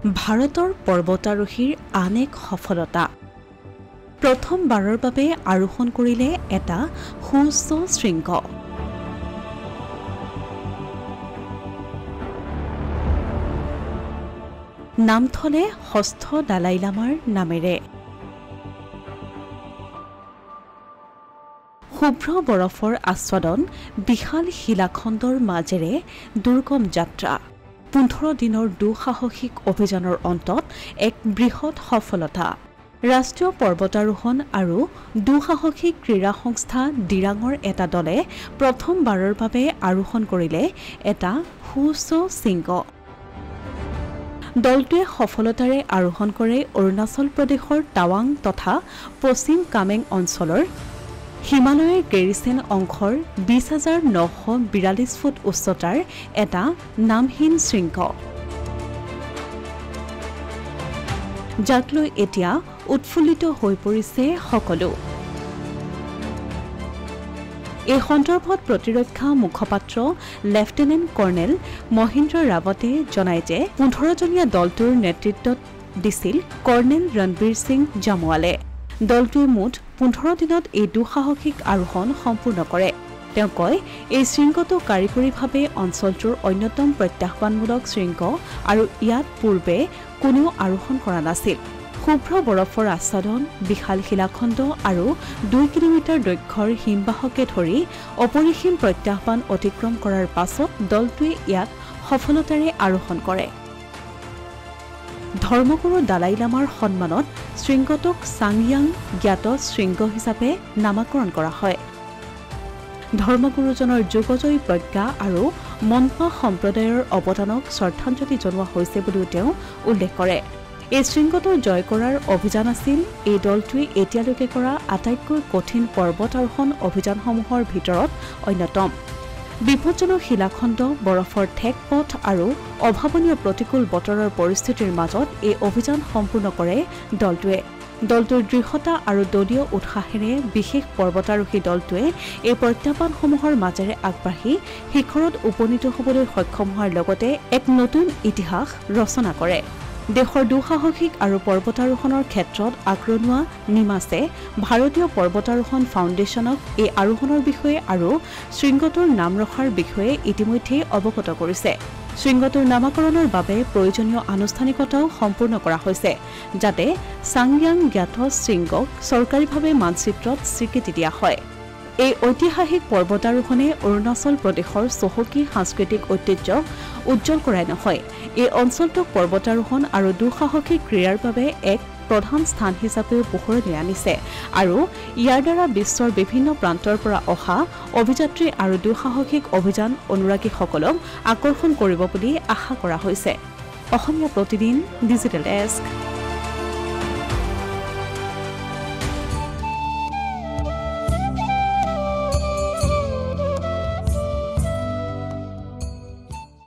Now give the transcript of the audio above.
ভাৰতৰ পৰ্বতাৰোহীৰ আন এক সফলতা প্ৰথমবাৰৰ বাবে আৰোহণ কৰিলে এটা সুউচ্চ শৃংগ নাম থলে ষষ্ঠ দালাই লামাৰ নামেৰে শুভ্ৰ বৰফৰ আস্বাদন বিশাল শিলাখণ্ডৰ মাজেৰে দুৰ্গম যাত্ৰা 15 দিনৰ দুঃসাহসিক অভিযানৰ অন্তত এক বৃহৎ সফলতা ৰাষ্ট্ৰীয় পৰ্বতাৰোহণ আৰু দুঃসাহসিক ক্ৰীড়া সংস্থা ডিৰাঙৰ এটা দলে প্ৰথমবাৰৰ বাবে আৰোহণ কৰিলে এটা সুউচ্চ শৃংগ দলটোৱে সফলতাৰে আৰোহণ কৰে অৰুণাচল প্ৰদেশৰ টাৱাং তথা পশ্চিম কামেং অঞ্চলৰ হিমালয়ৰ গেৰিচেন অংশৰ 20,942 ফুট উচ্চতাৰ এটা নামহীন শৃংগ যাক লৈ এতিয়া উৎফুল্লিত হৈ পৰিছে সকলো এই সন্দৰ্ভত প্ৰতিৰক্ষা মুখপাত্ৰ লেফটেনেণ্ট কৰ্ণেল মহেন্দ্ৰ ৰাৱতে জনায় যে 15জনীয়া দলটোৰ নেতৃত্বত দিছিল কৰ্ণেল ৰণবীৰ সিং জামৱালে দলটোৱে মুঠ 15 দিনত এই দুঃসাহসিক আৰোহণ সম্পূৰ্ণ কৰে তেওঁ কয় এই শৃংগটো কাৰিকৰীভাৱে অঞ্চলটোৰ অন্যতম প্ৰত্যাহ্বানমূলক শৃংগ আৰু ইয়াত পূৰ্বে কোনেও আৰোহণ কৰা নাছিল শুভ্ৰ বৰফৰ আচ্ছাদন বিশাল শিলাখণ্ড আৰু 2 কিলোমিটাৰ দৈৰ্ঘ্যৰ হিমবাহকে ধৰি অপৰিসীম প্ৰত্যাহ্বান অতিক্ৰম কৰাৰ পাছত দলটোৱে ইয়াত সফলতাৰে আৰোহণ কৰে ধৰ্মগুৰু দালাই লামাৰ সন্মানত শৃংগটোক চাংয়াং জ্ঞাত শৃংগ হিচাপে নামাকৰণ কৰা হয় ধৰ্মগুৰুজনৰ যুগজয়ী প্ৰজ্ঞা আৰু মনপা সম্প্ৰদায়ৰ অৱদানক শ্ৰদ্ধাঞ্জলি জনোৱা হৈছে বুলিও তেওঁ উল্লেখ কৰে এই শৃংগটো জয় কৰাৰ অভিযান আছিল এই দলটোৱে এতিয়ালৈকে কৰা আটাইতকৈ কঠিন পৰ্বত আৰোহণ অভিযানসমূহৰ ভিতৰত অন্যতম বিপজ্জনক শিলাখণ্ড বৰফৰ ঠেক পথ আৰু অভাৱনীয় প্ৰতিকূল বতৰৰ পৰিস্থিতিৰ মাজত এই অভিযান সম্পূৰ্ণ কৰে দলটোৱে দলটোৰ দৃঢ়তা আৰু দলীয় উৎসাহেৰে বিশেষ পৰ্বতাৰোহী দলটোৱে এই প্ৰত্যাহ্বানসমূহৰ মাজেৰে আগবাঢ়ি শিখৰত উপনীত হ'বলৈ সক্ষম হোৱাৰ লগতে এক নতুন ইতিহাস ৰচনা কৰে দেশৰ দুঃসাহসিক আৰু পৰ্বতাৰোহণৰ ক্ষেত্ৰত আগৰণুৱা নিমাছে ভাৰতীয় পৰ্বতাৰোহণ ফাউণ্ডেশ্যনক এই আৰোহণৰ বিষয়ে আৰু শৃংগটোৰ নাম ৰখাৰ বিষয়ে ইতিমধ্যে অৱগত কৰিছে শৃংগটোৰ নামাকৰণৰ বাবে প্ৰয়োজনীয় আনুষ্ঠানিকতাও সম্পূৰ্ণ কৰা হৈছে যাতে চাংয়াং জ্ঞাত শৃংগক চৰকাৰীভাৱে মানচিত্ৰত স্বীকৃতি দিয়া হয় এই ঐতিহাসিক পৰ্বতাৰোহণে অৰুণাচল প্ৰদেশৰ চহকী সাংস্কৃতিক ঐতিহ্যক উজ্জ্বল কৰাই নহয় এই অঞ্চলটোক পৰ্বতাৰোহণ আৰু দুঃসাহসিক ক্ৰীড়াৰ বাবে এক প্ৰধান স্থান হিচাপেও পোহৰলৈ আনিছে আৰু ইয়াৰ দ্বাৰা বিশ্বৰ বিভিন্ন প্ৰান্তৰ পৰা অহা অভিযাত্ৰী আৰু দুঃসাহসিক অভিযান অনুৰাগীসকলক আকৰ্ষণ কৰিব বুলি আশা কৰা হৈছে অসমীয়া প্ৰতিদিন ডিজিটেল ডেস্ক